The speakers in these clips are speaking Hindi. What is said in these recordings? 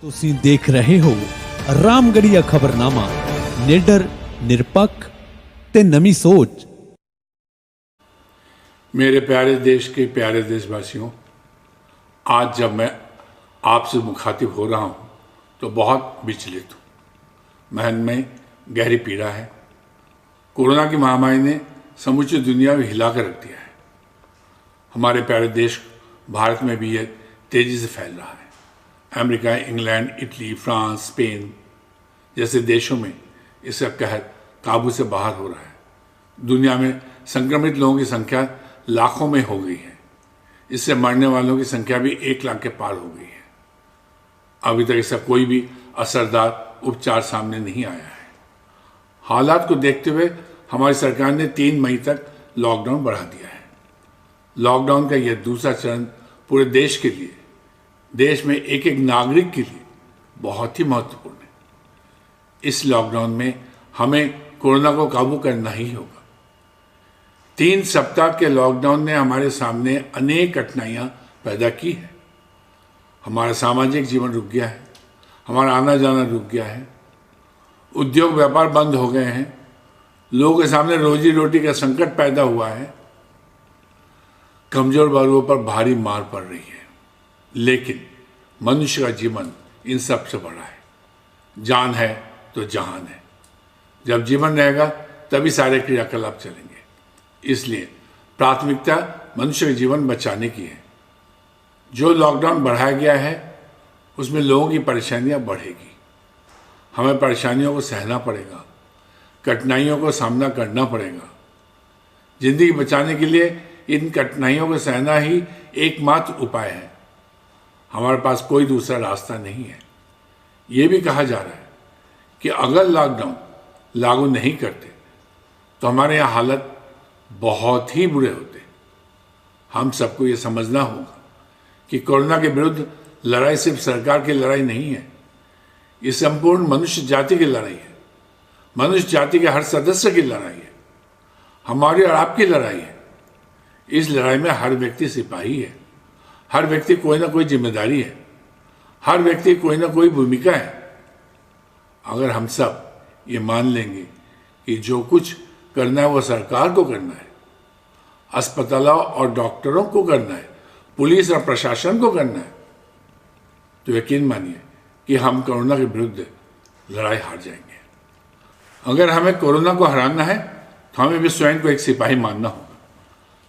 ਤੁਸੀਂ ਦੇਖ ਰਹੇ ਹੋ ਰਾਮਗੜੀਆ ਖਬਰਨਾਮਾ ਨਿਡਰ ਨਿਰਪੱਖ ਤੇ ਨਵੀਂ सोच। मेरे प्यारे देश के प्यारे देशवासियों, आज जब मैं आपसे मुखातिब हो रहा हूँ तो बहुत विचलित हूँ। मन में गहरी पीड़ा है। कोरोना की महामारी ने समूची दुनिया में हिला कर रख दिया है। हमारे प्यारे देश भारत में भी यह तेजी से फैल रहा है। America, England, Italy, France, Spain जैसे देशों में इसका कहर काबू से बाहर हो रहा है। दुनिया में संक्रमित लोगों की संख्या लाखों में हो गई है। इससे मरने वालों की संख्या भी 1 लाख के पार हो गई है। अभी तक इसका कोई भी असरदार उपचार सामने नहीं आया है। हालात को देखते हुए हमारी सरकार ने 3 मई तक लॉकडाउन बढ़ा दिया है। लॉकडाउन का यह दूसरा चरण पूरे देश के लिए, देश में एक एक नागरिक के लिए बहुत ही महत्वपूर्ण है। इस लॉकडाउन में हमें कोरोना को काबू करना ही होगा। 3 सप्ताह के लॉकडाउन ने हमारे सामने अनेक कठिनाइयां पैदा की है। हमारा सामाजिक जीवन रुक गया है, हमारा आना जाना रुक गया है, उद्योग व्यापार बंद हो गए हैं, लोगों के सामने रोजी रोटी का संकट पैदा हुआ है, कमजोर वर्गों पर भारी मार पड़ रही है। लेकिन मनुष्य का जीवन इन सबसे बड़ा है। जान है तो जहान है। जब जीवन रहेगा तभी सारे क्रियाकलाप चलेंगे। इसलिए प्राथमिकता मनुष्य का जीवन बचाने की है। जो लॉकडाउन बढ़ाया गया है उसमें लोगों की परेशानियां बढ़ेगी। हमें परेशानियों को सहना पड़ेगा, कठिनाइयों को सामना करना पड़ेगा। जिंदगी बचाने के लिए इन कठिनाइयों को सहना ही एकमात्र उपाय है। हमारे पास कोई दूसरा रास्ता नहीं है। ये भी कहा जा रहा है कि अगर लॉकडाउन लागू नहीं करते तो हमारे यहाँ हालत बहुत ही बुरे होते। हम सबको ये समझना होगा कि कोरोना के विरुद्ध लड़ाई सिर्फ सरकार की लड़ाई नहीं है, ये संपूर्ण मनुष्य जाति की लड़ाई है। मनुष्य जाति के हर सदस्य की लड़ाई है। हमारी और आपकी लड़ाई है। इस लड़ाई में हर व्यक्ति सिपाही है। हर व्यक्ति कोई ना कोई जिम्मेदारी है। हर व्यक्ति कोई ना कोई भूमिका है। अगर हम सब ये मान लेंगे कि जो कुछ करना है वो सरकार को करना है, अस्पतालों और डॉक्टरों को करना है, पुलिस और प्रशासन को करना है, तो यकीन मानिए कि हम कोरोना के विरुद्ध लड़ाई हार जाएंगे। अगर हमें कोरोना को हराना है तो हमें भी स्वयं को एक सिपाही मानना होगा।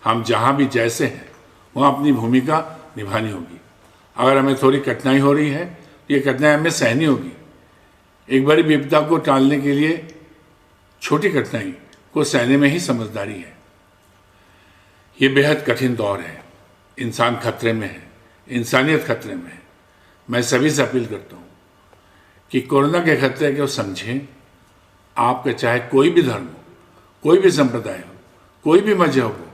हम जहां भी जैसे हैं वहां अपनी भूमिका निभानी होगी। अगर हमें थोड़ी कठिनाई हो रही है तो ये कठिनाई हमें सहनी होगी। एक बड़ी विपदा को टालने के लिए छोटी कठिनाई को सहने में ही समझदारी है। ये बेहद कठिन दौर है। इंसान खतरे में है, इंसानियत खतरे में है। मैं सभी से अपील करता हूँ कि कोरोना के खतरे को समझें। आपका चाहे कोई भी धर्म हो, कोई भी संप्रदाय हो, कोई भी मजहब हो,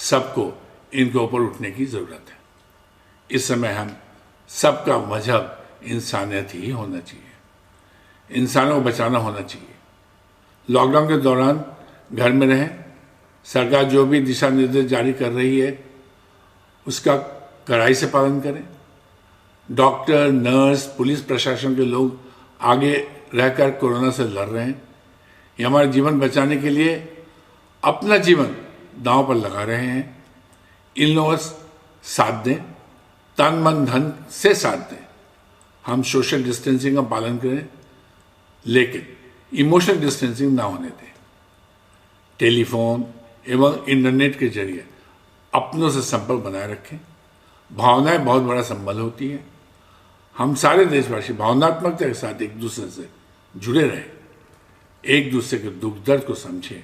सबको इनके ऊपर उठने की ज़रूरत है। इस समय हम सबका मजहब इंसानियत ही होना चाहिए। इंसानों को बचाना होना चाहिए। लॉकडाउन के दौरान घर में रहें। सरकार जो भी दिशा निर्देश जारी कर रही है उसका कड़ाई से पालन करें। डॉक्टर, नर्स, पुलिस प्रशासन के लोग आगे रहकर कोरोना से लड़ रहे हैं। ये हमारे जीवन बचाने के लिए अपना जीवन दांव पर लगा रहे हैं। इन लोगों साथ दें, तन मन धन से साथ दें। हम सोशल डिस्टेंसिंग का पालन करें, लेकिन इमोशनल डिस्टेंसिंग ना होने दें। टेलीफोन एवं इंटरनेट के जरिए अपनों से संपर्क बनाए रखें। भावनाएं बहुत बड़ा संबल होती है। हम सारे देशवासी भावनात्मकता के साथ एक दूसरे से जुड़े रहें, एक दूसरे के दुख दर्द को समझें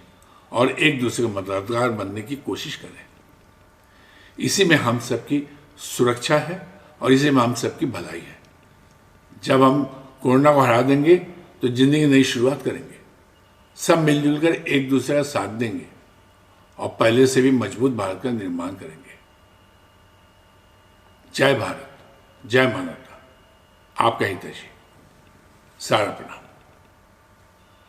और एक दूसरे के मददगार बनने की कोशिश करें। इसी में हम सबकी सुरक्षा है और इसी में हम सबकी भलाई है। जब हम कोरोना को हरा देंगे तो जिंदगी नई शुरुआत करेंगे। सब मिलजुल कर एक दूसरे का साथ देंगे और पहले से भी मजबूत भारत का निर्माण करेंगे। जय भारत, जय मानवता। आपका हितैषी। सारा प्रणाम।